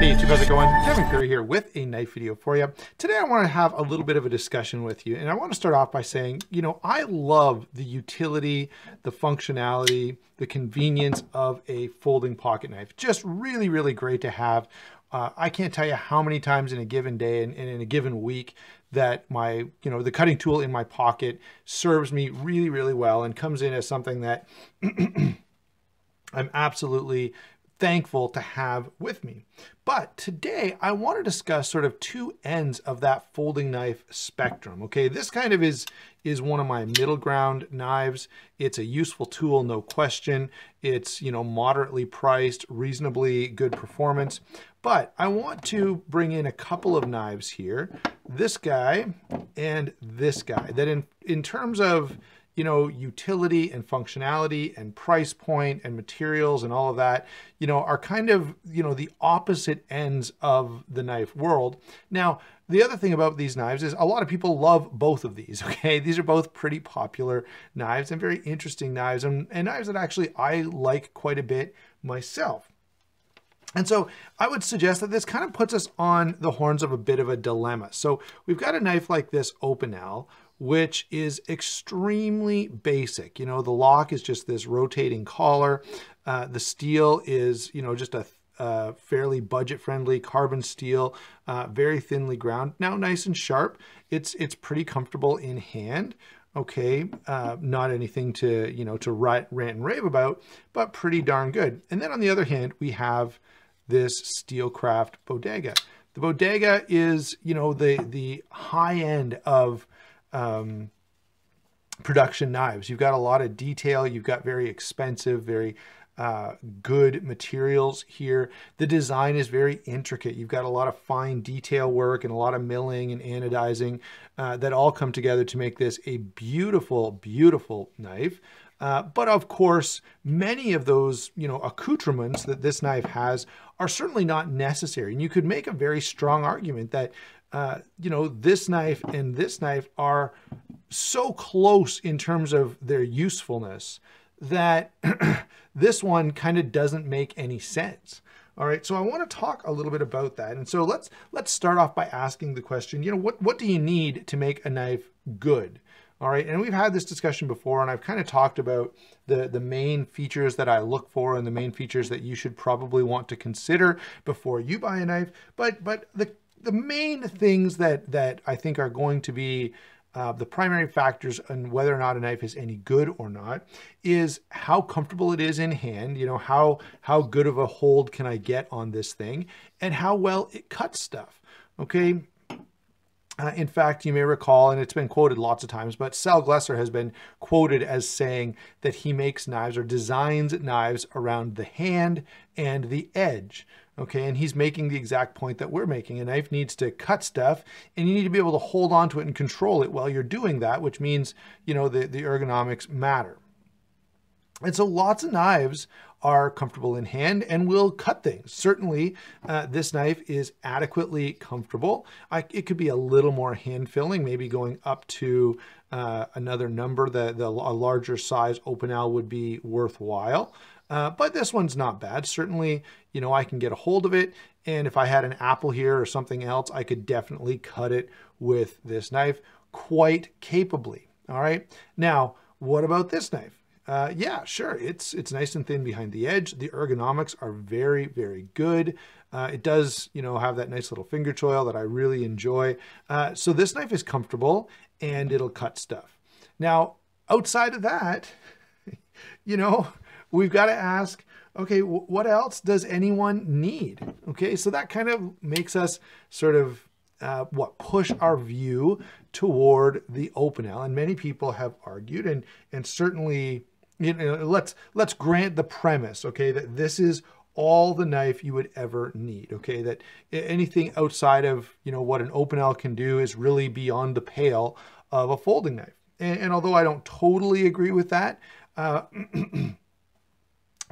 Hey YouTube, how's it going? Kevin Curry here with a knife video for you. Today I want to have a little bit of a discussion with you, and I want to start off by saying, I love the utility, the functionality, the convenience of a folding pocket knife. Just really, really great to have. I can't tell you how many times in a given day and in a given week that the cutting tool in my pocket serves me really, really well and comes in as something that I'm absolutely thankful to have with me. But today I want to discuss sort of two ends of that folding knife spectrum. Okay, this kind of is one of my middle ground knives. It's a useful tool, no question. It's, moderately priced, reasonably good performance. But I want to bring in a couple of knives here, this guy and this guy, that in terms of utility and functionality and price point and materials and all of that, are kind of, the opposite ends of the knife world. Now, the other thing about these knives is a lot of people love both of these, okay? These are both pretty popular knives and very interesting knives and knives that actually I like quite a bit myself. And so I would suggest that this kind of puts us on the horns of a bit of a dilemma. So we've got a knife like this Opinel, which is extremely basic. The lock is just this rotating collar. The steel is, just a fairly budget-friendly carbon steel, very thinly ground. Now nice and sharp. It's pretty comfortable in hand. Okay, not anything to, to rant and rave about, but pretty darn good. And then on the other hand, we have this Steelcraft Bodega. The Bodega is, the high end of production knives. You've got a lot of detail. You've got very expensive, very good materials here. The design is very intricate. You've got a lot of fine detail work and a lot of milling and anodizing that all come together to make this a beautiful, beautiful knife. But of course, many of those, accoutrements that this knife has are certainly not necessary. And you could make a very strong argument that this knife and this knife are so close in terms of their usefulness that this one kind of doesn't make any sense. All right, so I want to talk a little bit about that. And so let's start off by asking the question, what do you need to make a knife good? All right, and we've had this discussion before, and I've kind of talked about the main features that I look for and the main features that you should probably want to consider before you buy a knife. But the main things that I think are going to be the primary factors on whether or not a knife is any good or not is how comfortable it is in hand, how good of a hold can I get on this thing, and how well it cuts stuff, okay? In fact, you may recall, and it's been quoted lots of times, but Sal Glesser has been quoted as saying that he makes knives or designs knives around the hand and the edge. Okay, and he's making the exact point that we're making. A knife needs to cut stuff, and you need to be able to hold on to it and control it while you're doing that, which means, the ergonomics matter. And so lots of knives are comfortable in hand and will cut things. Certainly, this knife is adequately comfortable. It could be a little more hand filling, maybe going up to another number. A larger size Opinel would be worthwhile. But this one's not bad. Certainly, I can get a hold of it. And if I had an Apple here or something else, I could definitely cut it with this knife quite capably. All right. Now, what about this knife? Yeah, sure. It's nice and thin behind the edge. The ergonomics are very, very good. It does, have that nice little finger choil that I really enjoy. So this knife is comfortable and it'll cut stuff. Now, outside of that, we've got to ask, okay, what else does anyone need? Okay, so that kind of makes us sort of push our view toward the Opinel. And many people have argued, and certainly, let's grant the premise, okay, that this is all the knife you would ever need, okay, that anything outside of, what an Opinel can do is really beyond the pale of a folding knife. And although I don't totally agree with that,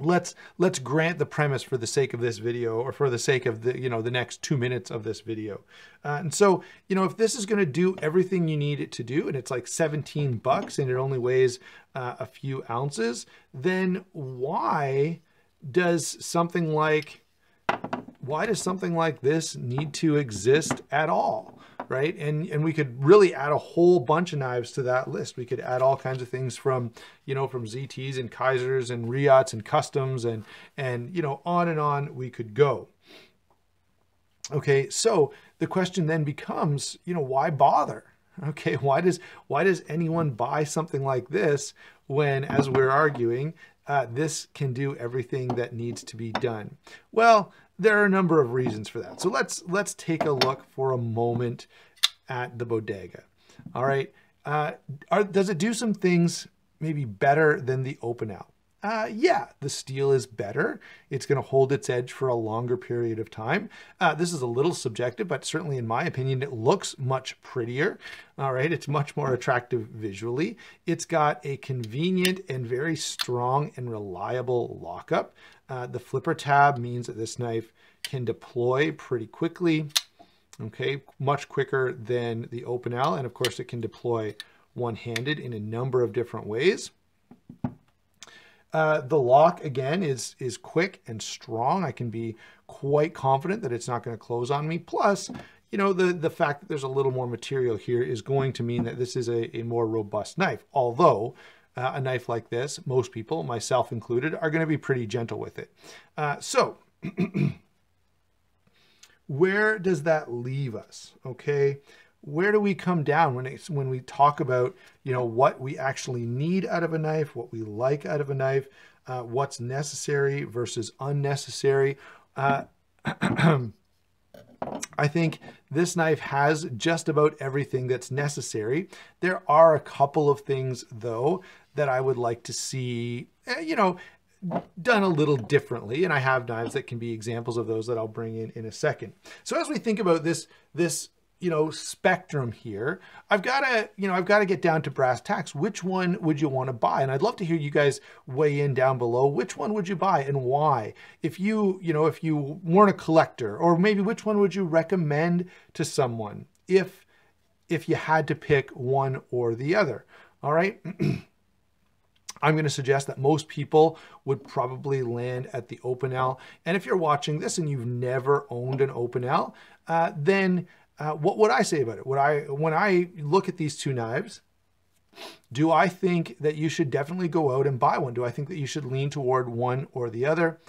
let's grant the premise for the sake of this video, or for the sake of the next 2 minutes of this video. And so, if this is going to do everything you need it to do, and it's like $17 and it only weighs a few ounces, then why does something like why does something like this need to exist at all, right? And we could really add a whole bunch of knives to that list. We could add all kinds of things from, you know, from ZTs and Kaisers and Riots and customs and you know, on we could go. Okay, so the question then becomes, you know, why bother? Okay, why does anyone buy something like this when, as we're arguing, this can do everything that needs to be done? Well, there are a number of reasons for that. So let's take a look for a moment at the Bodega. All right, does it do some things maybe better than the Opinel? Yeah, the steel is better. It's going to hold its edge for a longer period of time. This is a little subjective, but certainly in my opinion, it looks much prettier. All right, it's much more attractive visually. It's got a convenient and very strong and reliable lockup. The flipper tab means that this knife can deploy pretty quickly. Okay, much quicker than the Opinel, and of course it can deploy one-handed in a number of different ways. The lock, again, is quick and strong. I can be quite confident that it's not going to close on me. Plus, you know, the fact that there's a little more material here is going to mean that this is a more robust knife. Although, a knife like this, most people, myself included, are going to be pretty gentle with it. So, where does that leave us? Okay. Where do we come down when we talk about, you know, what we actually need out of a knife, what we like out of a knife, what's necessary versus unnecessary? I think this knife has just about everything that's necessary. There are a couple of things, though, that I would like to see, you know, done a little differently. And I have knives that can be examples of those that I'll bring in a second. So as we think about this you know, spectrum here, I've got to get down to brass tacks. Which one would you want to buy? And I'd love to hear you guys weigh in down below. Which one would you buy and why? If you weren't a collector, or maybe which one would you recommend to someone if you had to pick one or the other? All right. I'm going to suggest that most people would probably land at the Opinel. And if you're watching this and you've never owned an Opinel, then what would I say about it? When I look at these two knives, do I think that you should definitely go out and buy one? Do I think that you should lean toward one or the other?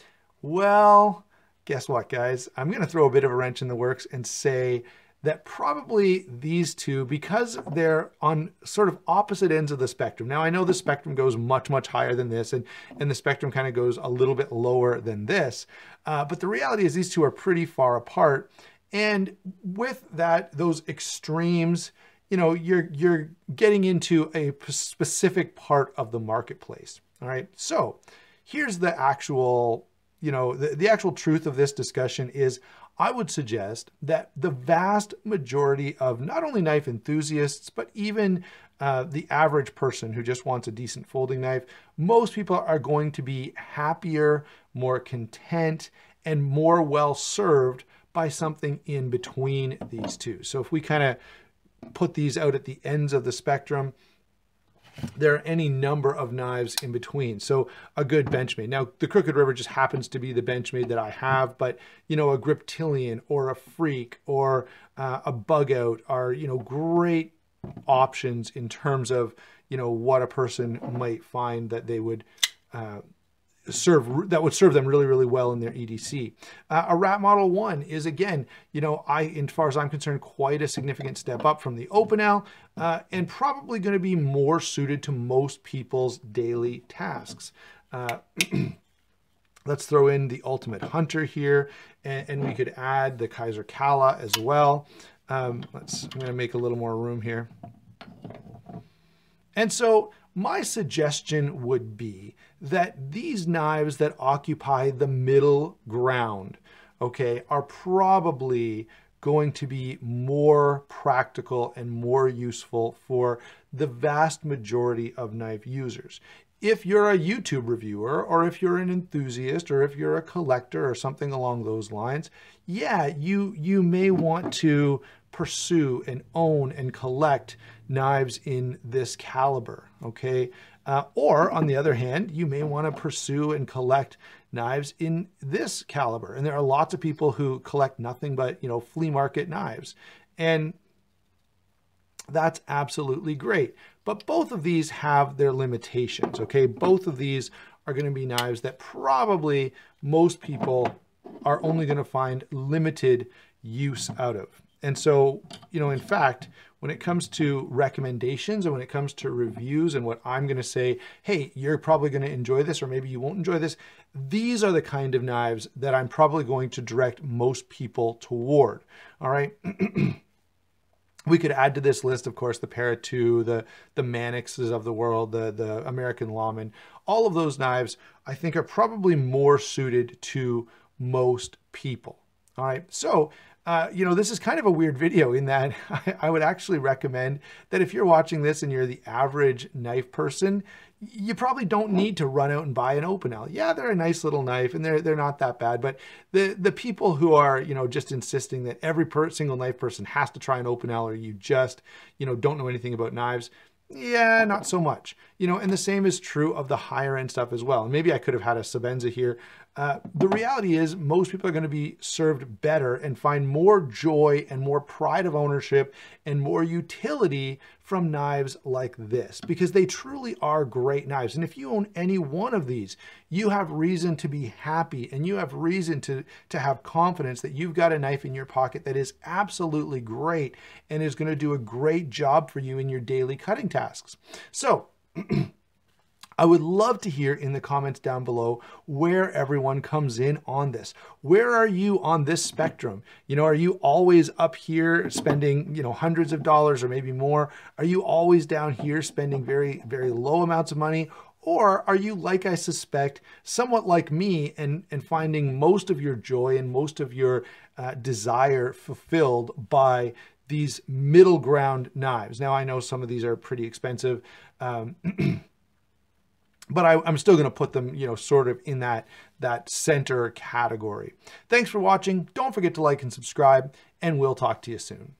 Well, guess what, guys? I'm going to throw a bit of a wrench in the works and say that probably these two, because they're on sort of opposite ends of the spectrum. Now, I know the spectrum goes much, much higher than this, and the spectrum kind of goes a little bit lower than this. But the reality is these two are pretty far apart. And with that, those extremes, you know, you're getting into a specific part of the marketplace. All right. So here's the actual, you know, the actual truth of this discussion is I would suggest that the vast majority of not only knife enthusiasts, but even the average person who just wants a decent folding knife, most people are going to be happier, more content, and more well served by something in between these two. So if we kind of put these out at the ends of the spectrum, there are any number of knives in between. So a good Benchmade. Now, the Crooked River just happens to be the Benchmade that I have, but, you know, a Griptilian or a Freak or a Bug Out are, you know, great options in terms of, you know, what a person might find that they would serve them really, really well in their EDC. A Rat Model 1 is, again, you know, as far as I'm concerned, quite a significant step up from the Opinel, and probably going to be more suited to most people's daily tasks. Let's throw in the Ultimate Hunter here, and we could add the Kaiser Kala as well. I'm going to make a little more room here. And so my suggestion would be that these knives that occupy the middle ground, okay, are probably going to be more practical and more useful for the vast majority of knife users. If you're a YouTube reviewer, or if you're an enthusiast, or if you're a collector or something along those lines, yeah, you may want to pursue and own and collect knives in this caliber, okay? Or on the other hand, you may want to pursue and collect knives in this caliber. And there are lots of people who collect nothing but, you know, flea market knives. And that's absolutely great. But both of these have their limitations, okay? Both of these are going to be knives that probably most people are only going to find limited use out of. And so, you know, in fact, when it comes to recommendations and when it comes to reviews and what I'm going to say, hey, you're probably going to enjoy this, or maybe you won't enjoy this, these are the kind of knives that I'm probably going to direct most people toward. All right. We could add to this list, of course, the Para II, the Mannixes of the world, the American Lawman. All of those knives, I think, are probably more suited to most people. All right. So, you know, this is kind of a weird video in that I would actually recommend that if you're watching this and you're the average knife person, you probably don't need to run out and buy an Opinel. Yeah, they're a nice little knife and they're not that bad, but the people who are, you know, just insisting that every single knife person has to try an Opinel, or you just, you know, don't know anything about knives, yeah, not so much. You know, and the same is true of the higher end stuff as well. And maybe I could have had a Sebenza here. The reality is most people are going to be served better and find more joy and more pride of ownership and more utility from knives like this, because they truly are great knives. And if you own any one of these, you have reason to be happy, and you have reason to have confidence that you've got a knife in your pocket that is absolutely great and is going to do a great job for you in your daily cutting tasks. So I would love to hear in the comments down below where everyone comes in on this. Where are you on this spectrum? You know, are you always up here spending, you know, hundreds of dollars or maybe more? Are you always down here spending very, very low amounts of money? Or are you, like I suspect, somewhat like me and finding most of your joy and most of your desire fulfilled by these middle ground knives? Now, I know some of these are pretty expensive, but I'm still going to put them, you know, sort of in that center category. Thanks for watching. Don't forget to like and subscribe, and we'll talk to you soon.